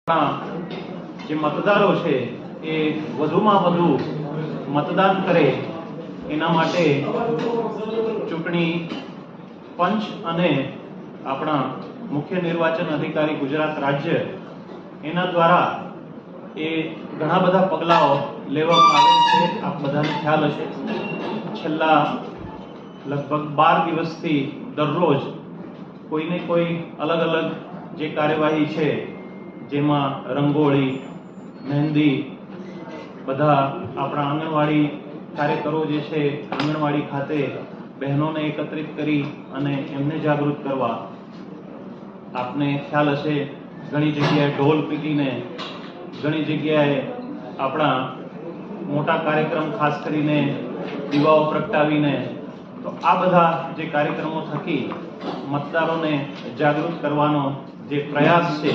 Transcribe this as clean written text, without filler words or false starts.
જે મતદારો છે એ વધુમાં વધુ મતદાન કરે એના માટે ચૂંટણી પંચ અને આપણા મુખ્ય નિર્વાચન અધિકારી ગુજરાત રાજ્ય એના દ્વારા એ ઘણા બધા પગલાઓ લેવામાં આવેલ છે। આપ બધાને ખ્યાલ હશે, છેલ્લા લગભગ 12 દિવસથી દરરોજ કોઈને કોઈ અલગ અલગ જે કાર્યવાહી છે, જેમાં રંગોળી, મહેંદી, બધા આપણા આંગણવાડી કાર્યકરો જે છે આંગણવાડી ખાતે બહેનોને એકત્રિત કરી અને એમને જાગૃત કરવા। આપને ખ્યાલ હશે, ઘણી જગ્યાએ ઢોલ પીટીને, ઘણી જગ્યાએ આપણા મોટા કાર્યક્રમ ખાસ કરીને દીવાઓ પ્રગટાવીને, તો આ બધા જે કાર્યક્રમો થકી મતદારોને જાગૃત કરવાનો જે પ્રયાસ છે